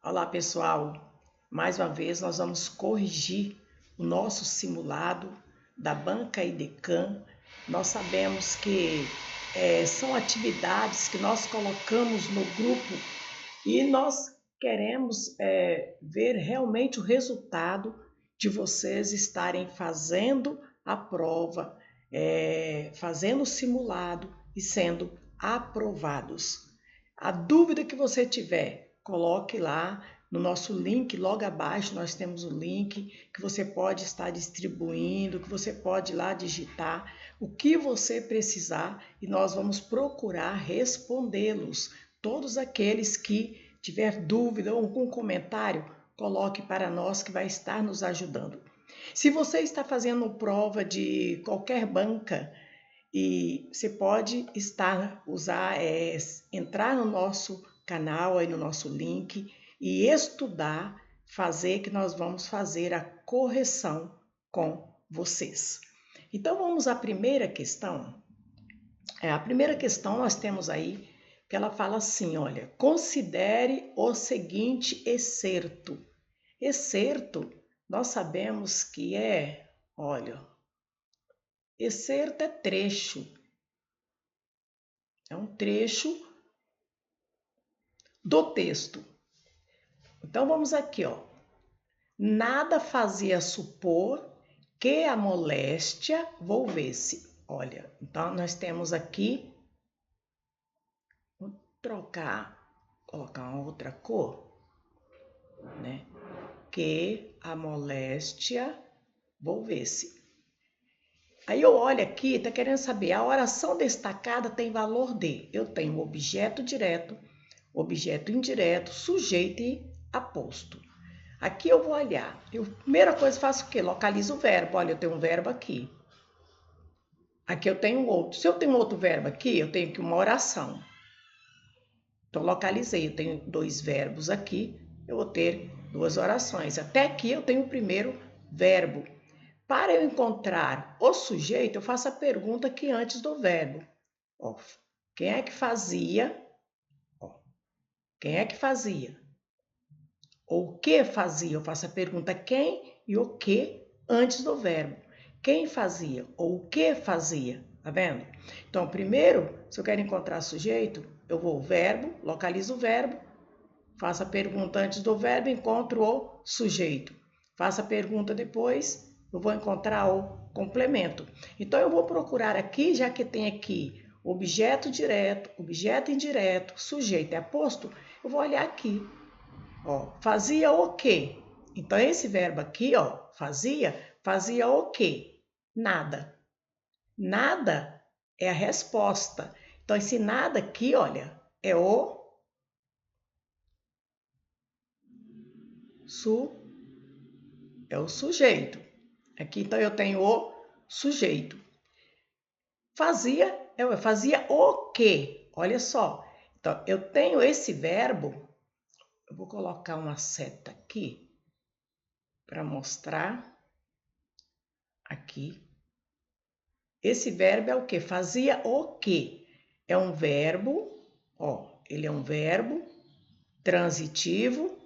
Olá, pessoal. Mais uma vez nós vamos corrigir o nosso simulado da banca IDECAM. Nós sabemos que são atividades que nós colocamos no grupo e nós queremos ver realmente o resultado de vocês estarem fazendo a prova, fazendo o simulado e sendo aprovados. A dúvida que você tiver, coloque lá no nosso link, logo abaixo nós temos o link que você pode estar distribuindo, que você pode lá digitar o que você precisar e nós vamos procurar respondê-los. Todos aqueles que tiver dúvida ou algum comentário, coloque para nós que vai estar nos ajudando. Se você está fazendo prova de qualquer banca, e você pode entrar no nosso canal, aí no nosso link e estudar, fazer que nós vamos fazer a correção com vocês. Então vamos à primeira questão. A primeira questão nós temos aí que ela fala assim, olha, considere o seguinte excerto. Excerto, nós sabemos que olha, excerto é trecho. É um trecho do texto. Então vamos aqui, ó. Nada fazia supor que a moléstia volvesse. Olha, então nós temos aqui, vou colocar uma outra cor, né? Que a moléstia volvesse. Aí eu olho aqui, tá querendo saber, a oração destacada tem valor de, eu tenho objeto direto, objeto indireto, sujeito e aposto. Aqui eu vou olhar. Primeira coisa, faço o quê? Localizo o verbo. Olha, eu tenho um verbo aqui. Aqui eu tenho outro. Se eu tenho outro verbo aqui, eu tenho aqui uma oração. Então, localizei. Eu tenho dois verbos aqui. Eu vou ter duas orações. Até aqui eu tenho o primeiro verbo. Para eu encontrar o sujeito, eu faço a pergunta aqui antes do verbo. Ó, quem é que fazia? Ó, quem é que fazia? Ou o que fazia? Eu faço a pergunta quem e o que antes do verbo. Quem fazia ou o que fazia? Tá vendo? Então, primeiro, se eu quero encontrar sujeito, eu vou ao verbo, localizo o verbo, faço a pergunta antes do verbo, encontro o sujeito. Faço a pergunta depois, eu vou encontrar o complemento. Então, eu vou procurar aqui, já que tem aqui objeto direto, objeto indireto, sujeito é posto, eu vou olhar aqui. Ó, fazia o quê? Então, esse verbo aqui, ó, fazia o quê? Nada. Nada é a resposta. Então, esse nada aqui, olha, é o sujeito. Aqui, então, eu tenho o sujeito. Fazia o quê? Olha só. Então, eu tenho esse verbo, eu vou colocar uma seta aqui para mostrar aqui. Esse verbo é o quê? Fazia o quê? É um verbo, ó, ele é um verbo transitivo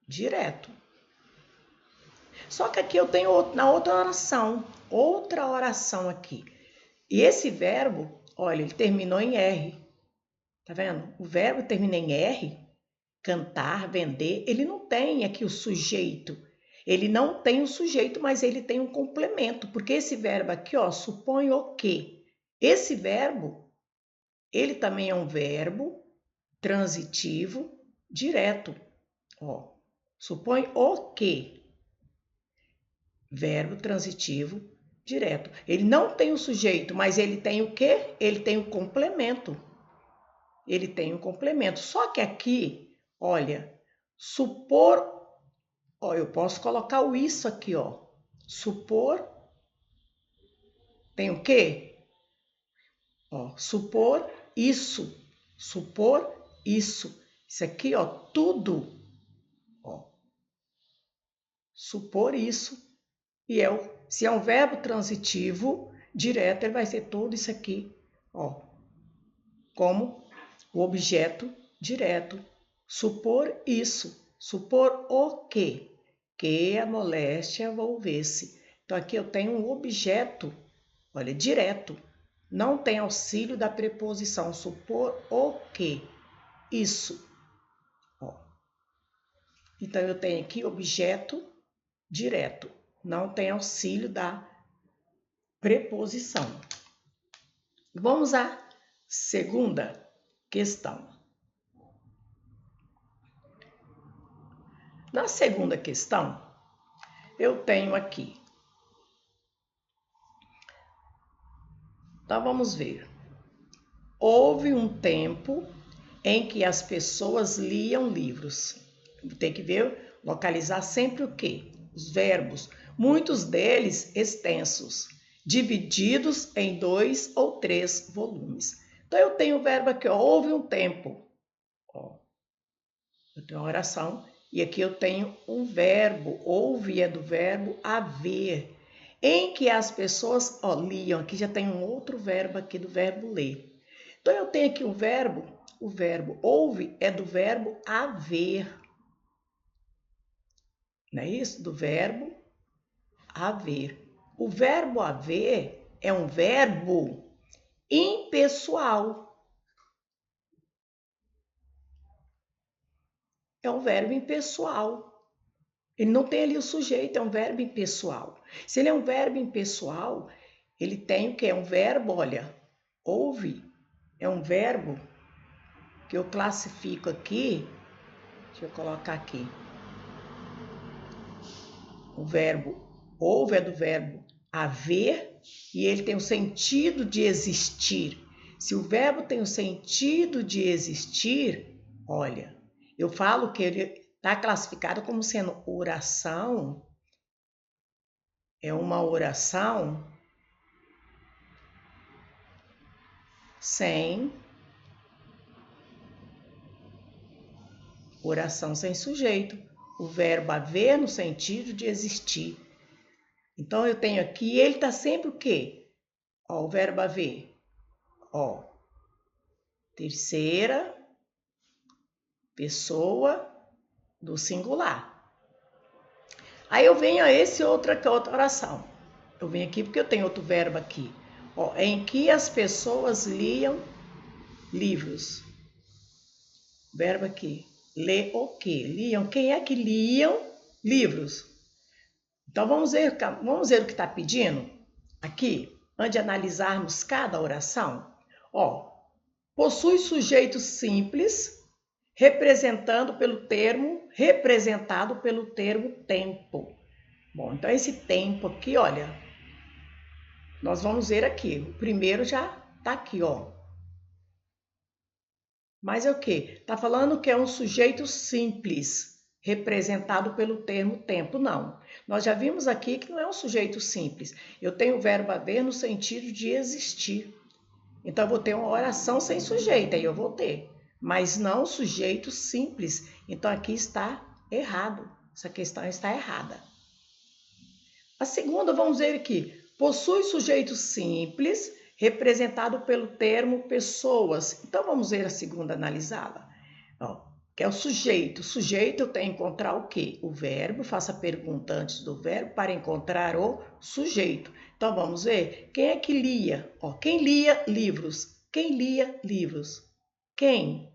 direto. Só que aqui eu tenho na outra oração aqui. E esse verbo, olha, ele terminou em R. Tá vendo? O verbo termina em R, cantar, vender, ele não tem aqui o sujeito. Ele não tem o sujeito, mas ele tem um complemento, porque esse verbo aqui, ó, supõe o quê? Esse verbo, ele também é um verbo transitivo direto. Ó, supõe o quê? Verbo transitivo direto. Ele não tem o sujeito, mas ele tem o quê? Ele tem o complemento. Ele tem um complemento. Só que aqui, olha, supor, ó, eu posso colocar o isso aqui, ó. Supor tem o quê? Ó, supor isso. Supor isso. Isso aqui, ó, tudo. Ó, supor isso. E se é um verbo transitivo direto, ele vai ser tudo isso aqui, ó, como o objeto direto. Supor isso. Supor o quê? Que a moléstia envolvesse. Então, aqui eu tenho um objeto, olha, direto. Não tem auxílio da preposição. Supor o quê? Isso. Ó. Então, eu tenho aqui objeto direto. Não tem auxílio da preposição. Vamos à segunda questão. Na segunda questão, eu tenho aqui. Então, vamos ver. Houve um tempo em que as pessoas liam livros. Tem que ver, localizar sempre o quê? Os verbos. Muitos deles extensos, divididos em 2 ou 3 volumes. Então, eu tenho o verbo aqui, ó, houve um tempo. Ó, eu tenho uma oração e aqui eu tenho um verbo. Houve é do verbo haver, em que as pessoas liam. Aqui já tem um outro verbo aqui do verbo ler. Então, eu tenho aqui o verbo houve é do verbo haver. Não é isso? Do verbo haver. O verbo haver é um verbo impessoal. É um verbo impessoal. Ele não tem ali o sujeito, é um verbo impessoal. Se ele é um verbo impessoal, ele tem o quê? É um verbo, olha, houve, é um verbo que eu classifico aqui, deixa eu colocar aqui. O verbo houve é do verbo haver e ele tem o sentido de existir. Se o verbo tem o sentido de existir, olha, eu falo que ele está classificado como sendo oração, é uma oração sem sujeito. O verbo haver no sentido de existir. Então, eu tenho aqui, ele está sempre o quê? Ó, o verbo haver. Ó, terceira pessoa do singular. Aí eu venho a esse outra oração. Eu venho aqui porque eu tenho outro verbo aqui. Ó, em que as pessoas liam livros. Verbo aqui. Ler o quê? Liam. Quem é que liam livros? Então, vamos ver o que está pedindo aqui, antes de analisarmos cada oração. Ó, possui sujeito simples, representado pelo termo tempo. Bom, então esse tempo aqui, olha, nós vamos ver aqui. O primeiro já está aqui, ó. Mas é o quê? Está falando que é um sujeito simples, representado pelo termo tempo. Não. Nós já vimos aqui que não é um sujeito simples. Eu tenho o verbo haver no sentido de existir. Então, eu vou ter uma oração sem sujeito, aí eu vou ter. Mas não sujeito simples. Então, aqui está errado. Essa questão está errada. A segunda, vamos ver aqui. Possui sujeito simples, representado pelo termo pessoas. Então, vamos ver a segunda, analisá-la. Que é o sujeito. O sujeito eu tenho que encontrar o quê? O verbo, faça a pergunta antes do verbo para encontrar o sujeito. Então, vamos ver. Quem é que lia? Quem lia livros? Quem lia livros? Quem?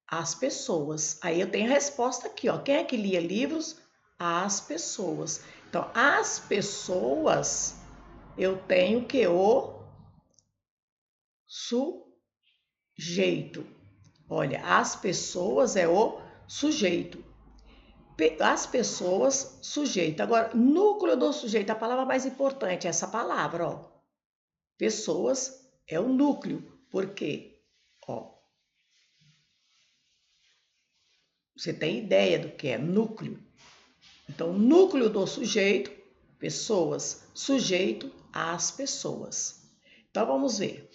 As pessoas. Aí eu tenho a resposta aqui. Quem é que lia livros? As pessoas. Então, as pessoas, eu tenho que o sujeito. Olha, as pessoas é o sujeito. As pessoas, sujeito. Agora, núcleo do sujeito, a palavra mais importante é essa palavra, ó. Pessoas é o núcleo. Por quê? Você tem ideia do que é núcleo? Então, núcleo do sujeito, pessoas. Sujeito, as pessoas. Então, vamos ver.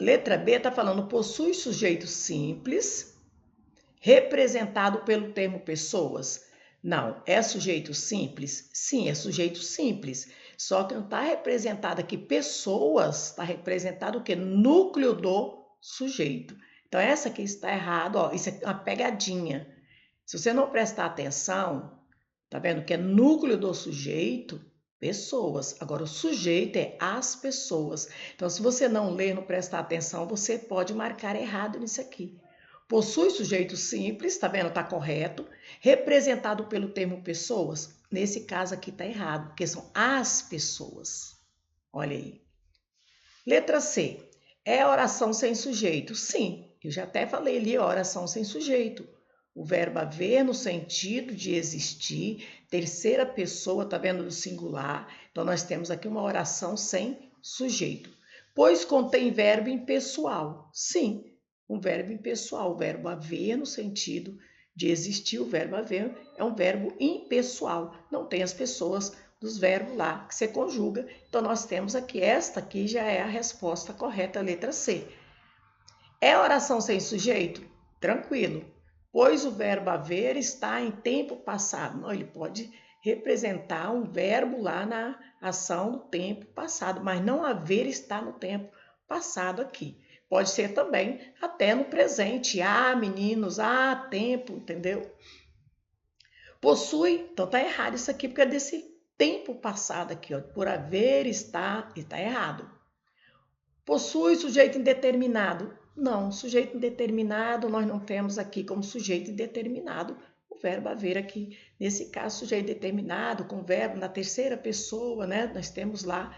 Letra B está falando possui sujeito simples, representado pelo termo pessoas. Não, é sujeito simples? Sim, é sujeito simples. Só que não está representado aqui pessoas, está representado o quê? Núcleo do sujeito. Então, essa aqui está errado, ó, isso é uma pegadinha. Se você não prestar atenção, tá vendo que é núcleo do sujeito, pessoas. Agora, o sujeito é as pessoas. Então, se você não ler, não prestar atenção, você pode marcar errado nisso aqui. Possui sujeito simples, tá vendo? Tá correto. Representado pelo termo pessoas. Nesse caso aqui tá errado, porque são as pessoas. Olha aí. Letra C. É oração sem sujeito? Sim, eu já até falei ali, oração sem sujeito. O verbo haver no sentido de existir, terceira pessoa, tá vendo, do singular. Então, nós temos aqui uma oração sem sujeito. Pois contém verbo impessoal. Sim, um verbo impessoal. O verbo haver no sentido de existir, o verbo haver é um verbo impessoal. Não tem as pessoas dos verbos lá que você conjuga. Então, nós temos aqui, esta aqui já é a resposta correta, a letra C. É oração sem sujeito? Tranquilo, pois o verbo haver está em tempo passado. Não, ele pode representar um verbo lá na ação do tempo passado, mas não haver está no tempo passado aqui. Pode ser também até no presente. Ah, meninos, ah, tempo, entendeu? Possui, então tá errado isso aqui, porque é desse tempo passado aqui, ó, por haver, está, e tá errado. Possui sujeito indeterminado? Não, sujeito indeterminado nós não temos aqui como sujeito indeterminado o verbo haver aqui. Nesse caso, sujeito determinado com verbo na terceira pessoa, né? Nós temos lá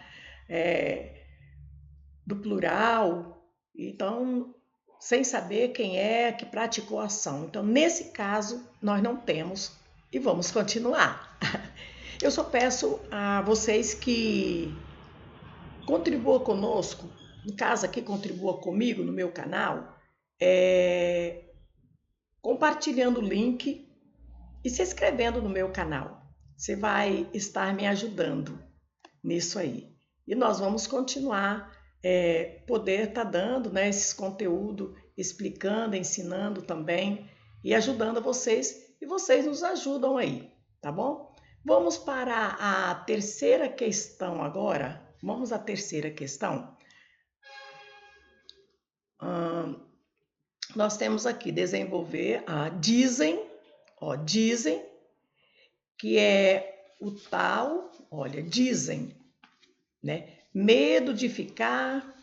do plural, então, sem saber quem é que praticou a ação. Então, nesse caso, nós não temos e vamos continuar. Eu só peço a vocês que contribuam conosco, no caso aqui, contribua comigo no meu canal, compartilhando o link e se inscrevendo no meu canal. Você vai estar me ajudando nisso aí. E nós vamos continuar poder estar dando, né, esses conteúdo, explicando, ensinando também e ajudando a vocês. E vocês nos ajudam aí, tá bom? Vamos para a terceira questão agora. Vamos à terceira questão. Nós temos aqui desenvolver dizem que é o tal, olha, dizem, né? Medo de ficar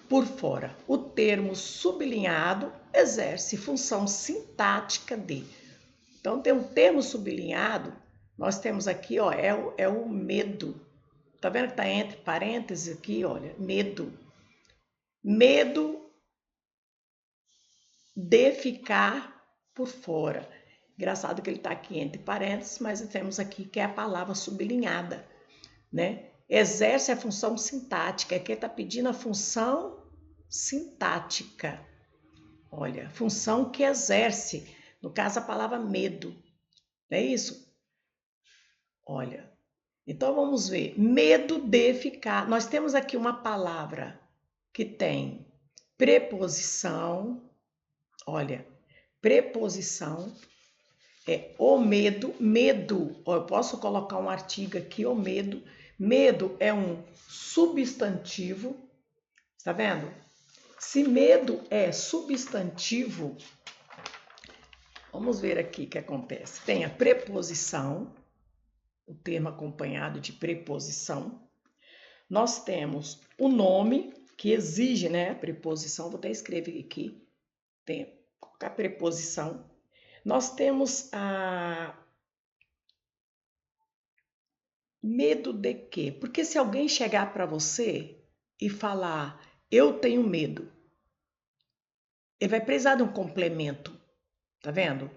por fora. O termo sublinhado exerce função sintática de. Então, tem um termo sublinhado, nós temos aqui, ó, é o medo. Tá vendo que tá entre parênteses aqui, olha, medo. Medo de ficar por fora. Engraçado que ele está aqui entre parênteses, mas temos aqui que é a palavra sublinhada, né? Exerce a função sintática, aqui está pedindo a função sintática. Olha, função que exerce, no caso a palavra medo, não é isso? Olha, então vamos ver, medo de ficar. Nós temos aqui uma palavra que tem preposição, olha, preposição, o medo, eu posso colocar um artigo aqui, o medo. Medo é um substantivo, está vendo? Se medo é substantivo, vamos ver aqui o que acontece. Tem a preposição, o termo acompanhado de preposição. Nós temos o nome, que exige, né, a preposição, vou até escrever aqui, tem a preposição. Nós temos a medo de quê? Porque se alguém chegar para você e falar, eu tenho medo, ele vai precisar de um complemento, tá vendo?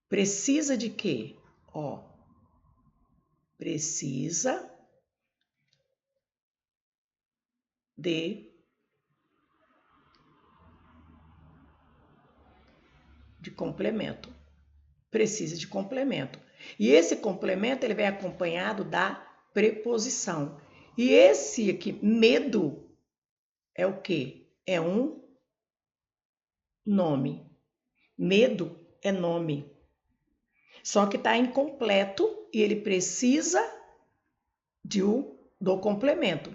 Precisa de quê? Ó, precisa de complemento. Precisa de complemento. E esse complemento ele vem acompanhado da preposição. E esse aqui, medo, é o quê? É um nome. Medo é nome. Só que está incompleto e ele precisa do complemento.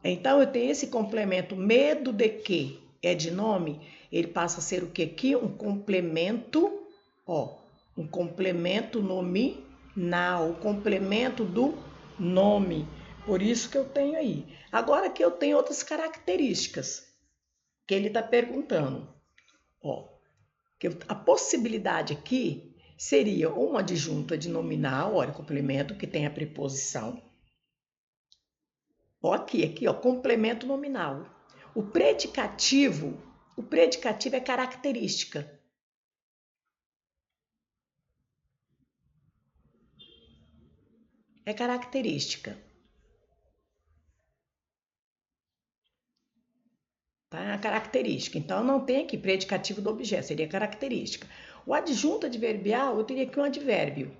Então, eu tenho esse complemento, medo de quê? é de nome, ele passa a ser o que aqui? Um complemento, ó, um complemento nominal, o complemento do nome. Por isso que eu tenho aí. Agora que eu tenho outras características que ele está perguntando. Ó, que a possibilidade aqui seria uma adjunto adnominal, olha, complemento que tem a preposição. Ó, aqui, ó, complemento nominal. O predicativo é característica. É característica. Tá? É a característica. Então, não tem aqui predicativo do objeto, seria característica. O adjunto adverbial, eu teria aqui um advérbio.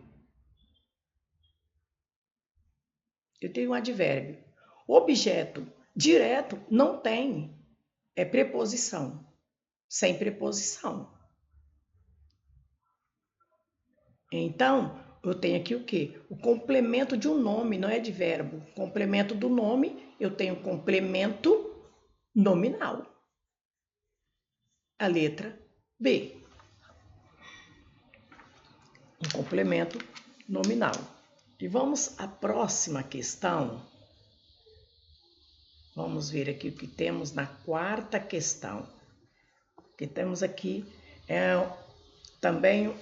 Eu tenho um advérbio. O objeto direto não tem, é preposição. Sem preposição. Então, eu tenho aqui o quê? O complemento de um nome, não é de verbo. O complemento do nome, eu tenho complemento nominal. A letra B. Um complemento nominal. E vamos à próxima questão. Vamos ver aqui o que temos na quarta questão. Que temos aqui também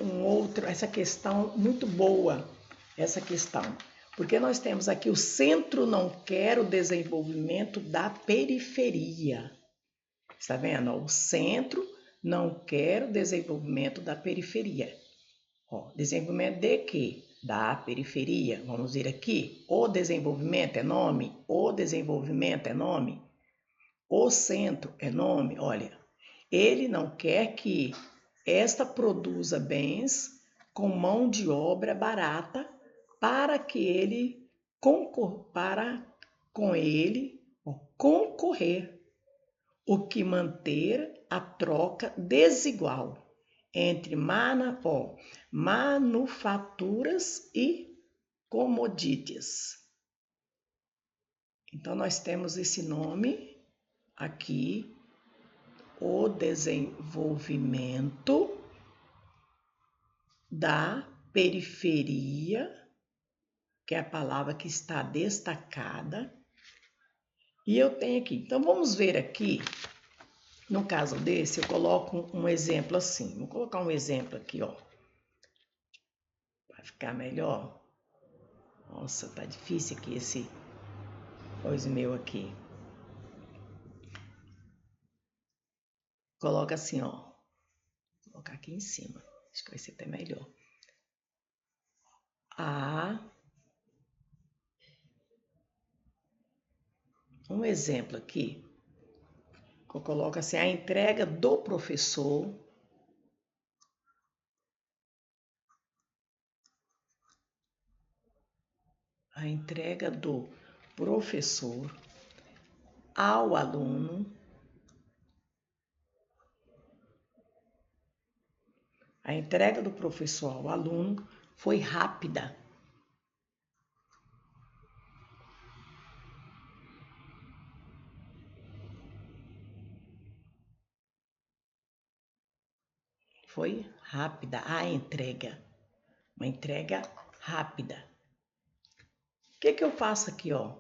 essa questão muito boa, essa questão. Porque nós temos aqui o centro não quer o desenvolvimento da periferia. Está vendo? O centro não quer o desenvolvimento da periferia. Ó, desenvolvimento de quê? Da periferia. Vamos ver aqui. O desenvolvimento é nome. O desenvolvimento é nome. O centro é nome. Olha, ele não quer que esta produza bens com mão de obra barata para que ele concorrer, o que manter a troca desigual entre manufaturas e commodities. Então, nós temos esse nome aqui, o desenvolvimento da periferia, que é a palavra que está destacada. E eu tenho aqui. Então, vamos ver aqui. No caso desse, eu coloco um exemplo assim. Vou colocar um exemplo aqui, ó. Vai ficar melhor. Nossa, tá difícil aqui esse coisa meu aqui. Coloca assim, ó. Vou colocar aqui em cima. Acho que vai ser até melhor. Um exemplo aqui. Eu coloco assim, a entrega do professor ao aluno, a entrega do professor ao aluno foi rápida. Foi rápida a entrega. Uma entrega rápida. O que eu faço aqui, ó?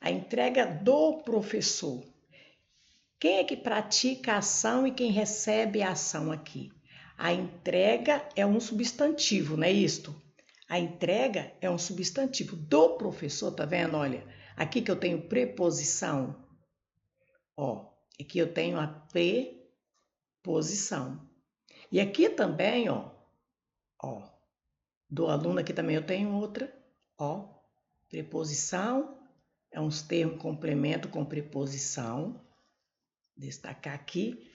A entrega do professor. Quem é que pratica a ação e quem recebe a ação aqui? A entrega é um substantivo, não é isto? A entrega é um substantivo do professor, tá vendo? Olha, aqui que eu tenho preposição. Ó, aqui eu tenho a preposição. E aqui também, ó, do aluno aqui também eu tenho outra, ó, preposição, é uns termos complemento com preposição, destacar aqui.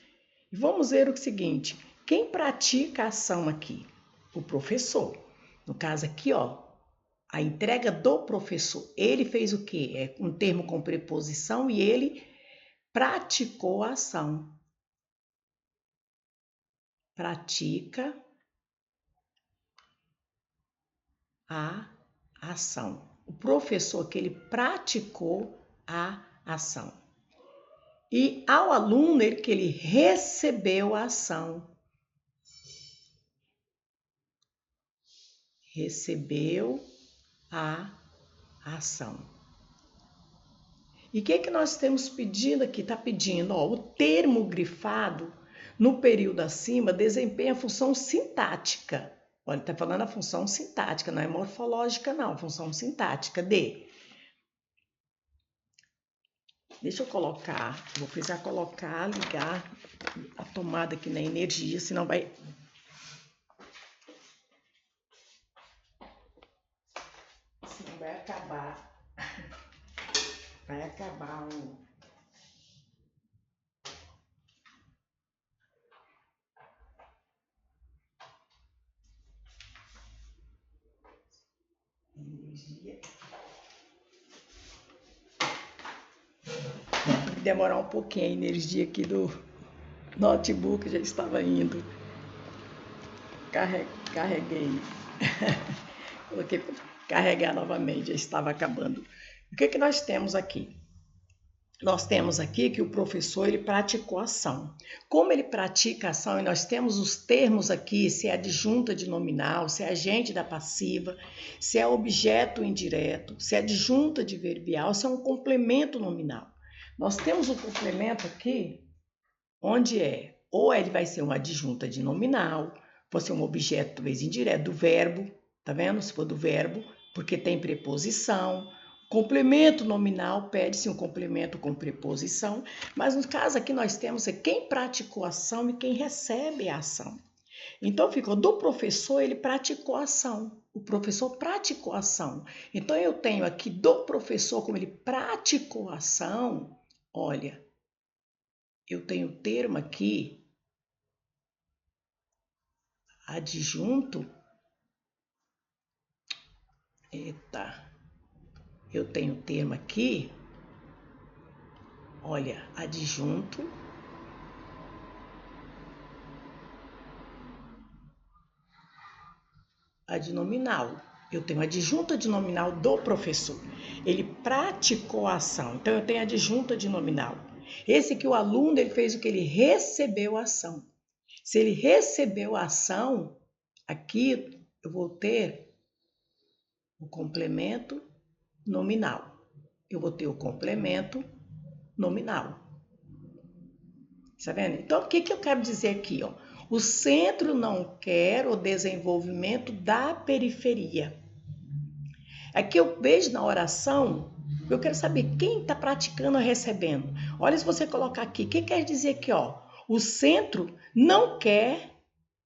E vamos ver o seguinte, quem pratica a ação aqui? O professor. No caso aqui, ó, a entrega do professor, ele fez o quê? É um termo com preposição e ele praticou a ação. Pratica a ação. O professor que ele praticou a ação. e ao aluno que ele recebeu a ação. Recebeu a ação. E o que nós temos pedindo aqui? Está pedindo, ó, o termo grifado no período acima desempenha a função sintática. Olha, está falando a função sintática, não é morfológica, não, função sintática de. Deixa eu colocar, vou precisar colocar, ligar a tomada aqui na energia, senão vai. Senão vai acabar. Vai acabar o. Energia. Demorar um pouquinho, a energia aqui do notebook já estava indo. Carreguei. Coloquei para carregar novamente, já estava acabando. O que nós temos aqui? Nós temos aqui que o professor ele praticou a ação. Como ele pratica a ação, e nós temos os termos aqui, se é adjunta de nominal, se é agente da passiva, se é objeto indireto, se é adjunta de verbial, se é um complemento nominal. Nós temos o complemento aqui, onde é, ou ele vai ser uma adjunta de nominal, pode ser um objeto, talvez indireto, do verbo, tá vendo? Se for do verbo, porque tem preposição. Complemento nominal, pede-se um complemento com preposição, mas no caso aqui nós temos quem praticou a ação e quem recebe a ação. Então ficou do professor, ele praticou a ação. O professor praticou a ação. Então eu tenho aqui do professor, como ele praticou a ação, olha, eu tenho o termo aqui, adjunto. Eita, eu tenho o termo aqui, olha, adjunto. Adnominal. Eu tenho adjunta de nominal do professor. Ele praticou a ação. Então, eu tenho adjunta de nominal. Esse que o aluno ele fez o que? Ele recebeu a ação. Se ele recebeu a ação, aqui eu vou ter o complemento nominal. Eu vou ter o complemento nominal. Tá vendo? Então, o que eu quero dizer aqui? Ó? O centro não quer o desenvolvimento da periferia. Aqui eu vejo na oração, eu quero saber quem está praticando ou recebendo. Olha, se você colocar aqui, o que quer dizer aqui? Ó? O centro não quer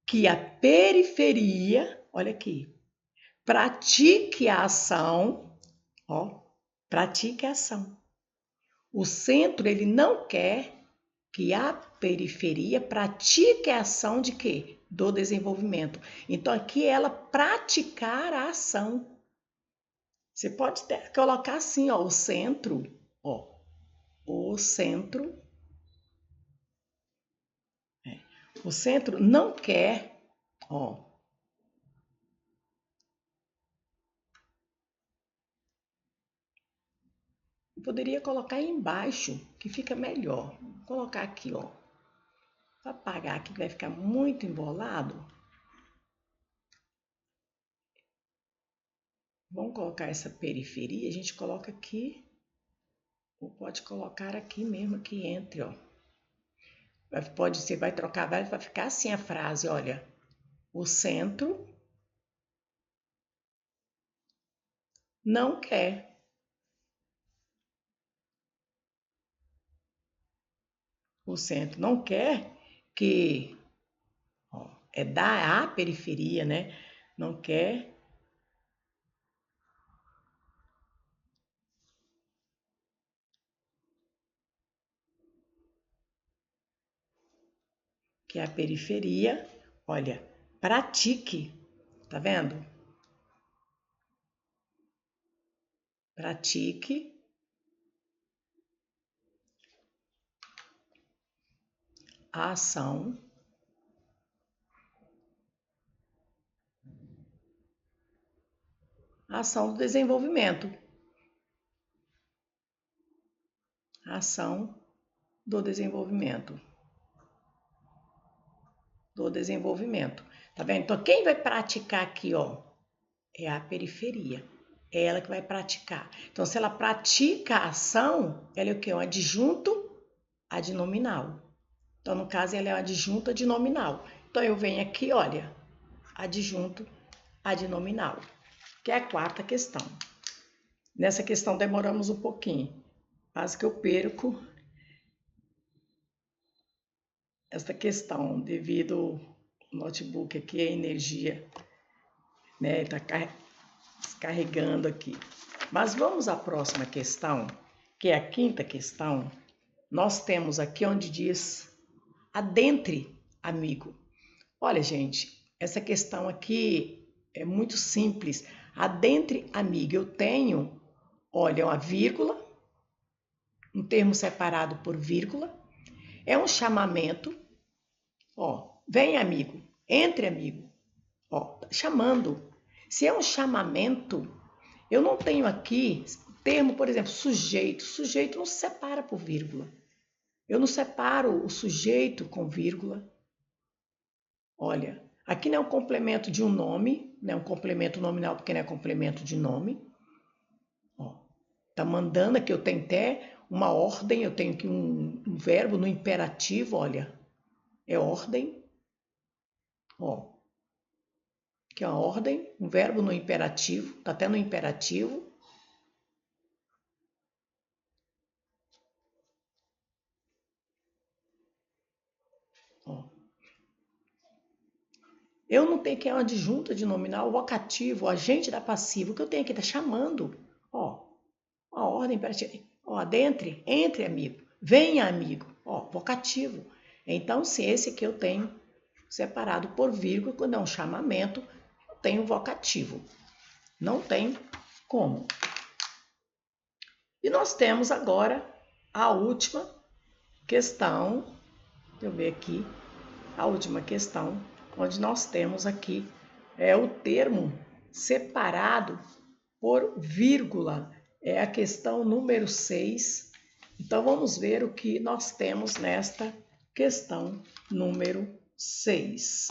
que a periferia, olha aqui, pratique a ação, ó, pratique a ação. O centro, ele não quer que a periferia pratique a ação de quê? Do desenvolvimento. Então, aqui é ela praticar a ação. Você pode colocar assim, ó, o centro, ó, o centro, o centro não quer, ó, eu poderia colocar aí embaixo, que fica melhor. Vou colocar aqui, ó, para apagar aqui, que vai ficar muito embolado. Vamos colocar essa periferia, a gente coloca aqui, ou pode colocar aqui mesmo, aqui entre, ó. Pode ser, vai trocar, vai ficar assim a frase, olha. O centro não quer. O centro não quer que, ó, é da periferia, né? Não quer que a periferia, olha, pratique, tá vendo? Pratique a ação do desenvolvimento. A ação do desenvolvimento. Do desenvolvimento. Tá vendo? Então, quem vai praticar aqui, ó, é a periferia. É ela que vai praticar. Então, se ela pratica a ação, ela é o quê? Um adjunto adnominal. Então, no caso, ela é um adjunto adnominal. Então, eu venho aqui, olha, adjunto adnominal, que é a quarta questão. Nessa questão demoramos um pouquinho, quase que eu perco esta questão devido ao notebook aqui, a energia, né, está descarregando aqui. Mas vamos à próxima questão, que é a quinta questão. Nós temos aqui onde diz adentre, amigo. Olha, gente, essa questão aqui é muito simples. Adentre, amigo, eu tenho, olha, uma vírgula, um termo separado por vírgula, é um chamamento, ó, vem amigo, entre amigo, ó, chamando. Se é um chamamento, eu não tenho aqui termo, por exemplo, sujeito. Sujeito não se separa por vírgula. Eu não separo o sujeito com vírgula. Olha, aqui não é um complemento de um nome, não é um complemento nominal porque não é complemento de nome. Ó, tá mandando aqui, eu tenho até uma ordem, eu tenho aqui um verbo no imperativo, olha, é ordem. Ó, que é uma ordem, um verbo no imperativo, tá até no imperativo. Ó. Eu não tenho que é uma adjunta de nominal, vocativo, o agente da passiva, o que eu tenho aqui tá chamando. Ó, a ordem imperativa. Ó, adentre, entre amigo, venha amigo. Ó, vocativo. Então, se esse aqui eu tenho separado por vírgula, quando é um chamamento, eu tenho vocativo. Não tem como. E nós temos agora a última questão. Deixa eu ver aqui. A última questão, onde nós temos aqui o termo separado por vírgula. É a questão número 6. Então, vamos ver o que nós temos nesta questão número 6.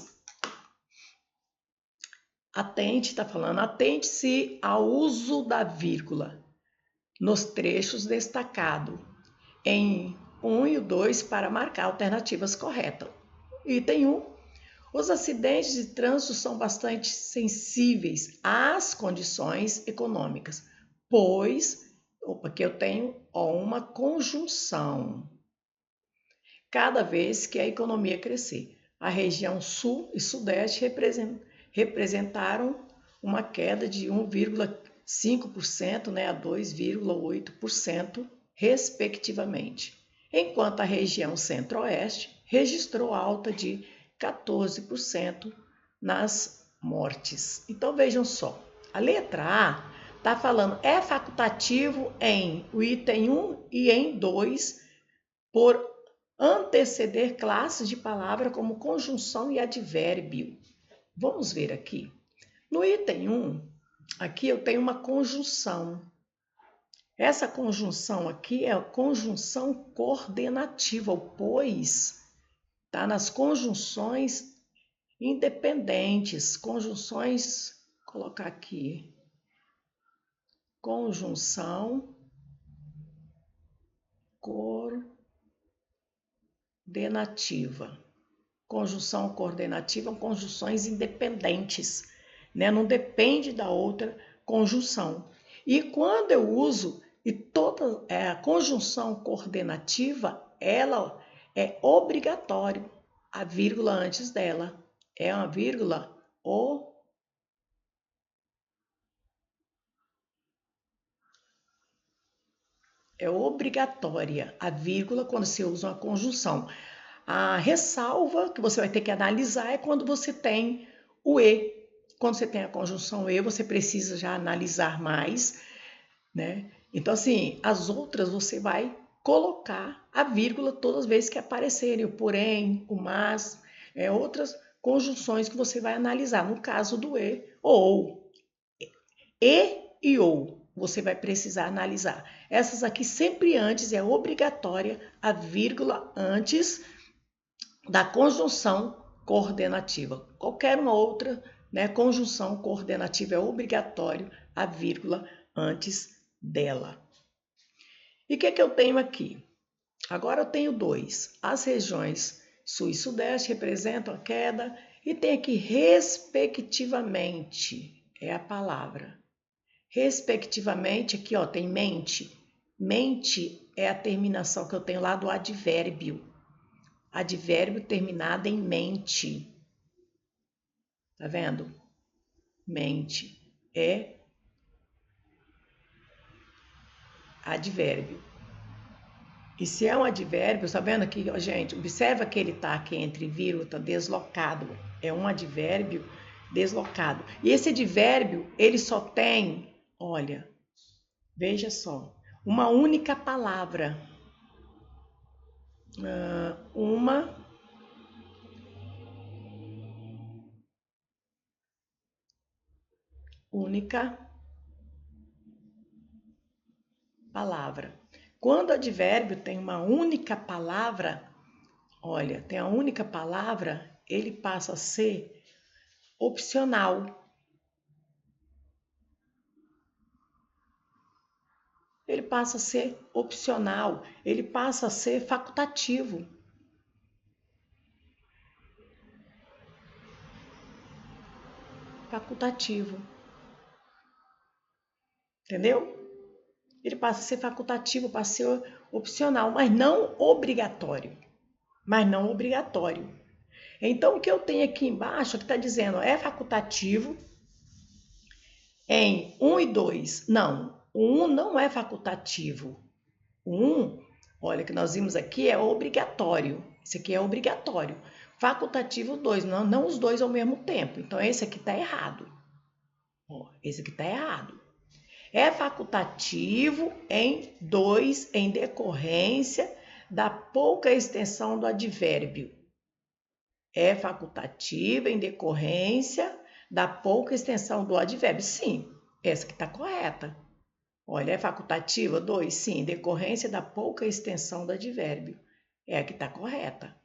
Atente, está falando, atente-se ao uso da vírgula nos trechos destacados em 1 e 2 para marcar alternativas corretas. Item 1. Os acidentes de trânsito são bastante sensíveis às condições econômicas, pois, aqui eu tenho uma conjunção. Cada vez que a economia crescer, a região sul e sudeste representaram uma queda de 1,5%, né, a 2,8%, respectivamente, enquanto a região centro-oeste registrou alta de 14% nas mortes. Então vejam só, a letra A está falando é facultativo em o item 1 e em 2 por anteceder classes de palavra como conjunção e advérbio. Vamos ver aqui. No item 1, aqui eu tenho uma conjunção. Essa conjunção aqui é a conjunção coordenativa, o pois está nas conjunções independentes, conjunções, vou colocar aqui, conjunção coordenativa. Conjunção coordenativa, conjunções independentes, né? Não depende da outra conjunção. E quando eu uso, e toda a conjunção coordenativa, ela é obrigatório a vírgula antes dela. É uma vírgula é obrigatória a vírgula quando você usa uma conjunção. A ressalva que você vai ter que analisar é quando você tem o e. Quando você tem a conjunção e, você precisa já analisar mais, né? Então, assim, as outras você vai colocar a vírgula todas as vezes que aparecerem, o porém, o mas, outras conjunções que você vai analisar. No caso do e, ou. E e ou. você vai precisar analisar. Essas aqui sempre antes é obrigatória a vírgula antes da conjunção coordenativa. Qualquer uma outra, né, conjunção coordenativa é obrigatório a vírgula antes dela. E o que eu tenho aqui? Agora eu tenho dois. As regiões sul e sudeste representam a queda e tem aqui respectivamente, é a palavra. Respectivamente, aqui ó, tem mente. Mente é a terminação que eu tenho lá do advérbio. Advérbio terminado em mente. Tá vendo? Mente é advérbio. E se é um advérbio, tá vendo aqui, gente? Observa que ele tá aqui entre vírgula, tá deslocado. É um advérbio deslocado. E esse advérbio, ele só tem, olha, veja só, uma única palavra. Uma única palavra. Quando o advérbio tem uma única palavra, olha, tem a única palavra, ele passa a ser opcional. Ele passa a ser opcional, ele passa a ser facultativo. Facultativo. Entendeu? Ele passa a ser facultativo, passa a ser opcional, mas não obrigatório. Mas não obrigatório. Então, o que eu tenho aqui embaixo, que está dizendo é facultativo em 1 e 2. Não, o 1 não é facultativo. O 1, olha, que nós vimos aqui, é obrigatório. Esse aqui é obrigatório. Facultativo 2, não os dois ao mesmo tempo. Então, esse aqui está errado. Ó, esse aqui está errado. É facultativo em 2, em decorrência da pouca extensão do advérbio. É facultativo em decorrência da pouca extensão do advérbio. Sim, essa que está correta. Olha, é facultativa 2? Sim, em decorrência da pouca extensão do advérbio. É a que está correta.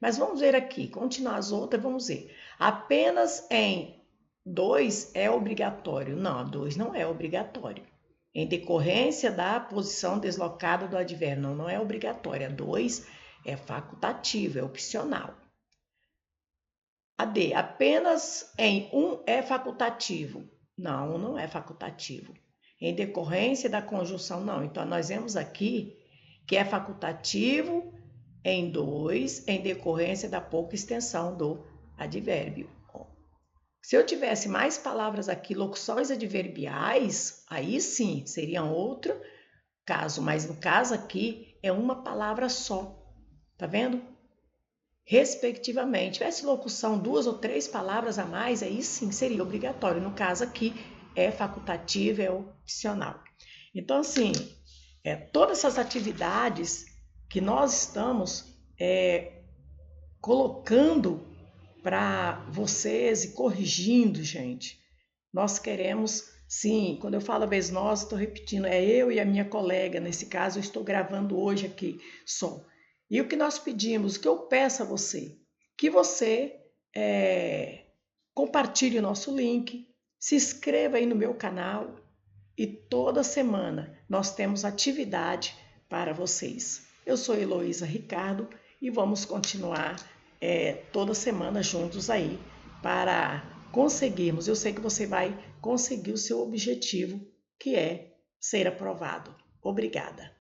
Mas vamos ver aqui, continuar as outras, vamos ver. Apenas em 2 é obrigatório. Não, 2 não é obrigatório. Em decorrência da posição deslocada do advérbio. Não é obrigatória. 2 é facultativo, é opcional. A D, apenas em 1 é facultativo. Não, não é facultativo. Em decorrência da conjunção, não. Então, nós vemos aqui que é facultativo em 2, em decorrência da pouca extensão do advérbio. Se eu tivesse mais palavras aqui, locuções adverbiais, aí sim, seria outro caso. Mas no caso aqui, é uma palavra só. Tá vendo? Respectivamente. Tivesse locução 2 ou 3 palavras a mais, aí sim seria obrigatório. No caso aqui, é facultativo, é opcional. Então, assim, todas essas atividades que nós estamos colocando para vocês e corrigindo, gente, nós queremos, sim, quando eu falo a vez nós, estou repetindo, é eu e a minha colega, nesse caso eu estou gravando hoje aqui só. E o que nós pedimos, o que eu peço a você, que você compartilhe o nosso link, se inscreva aí no meu canal e toda semana nós temos atividade para vocês. Eu sou Heloísa Ricardo e vamos continuar toda semana juntos aí para conseguirmos. Eu sei que você vai conseguir o seu objetivo, que é ser aprovado. Obrigada.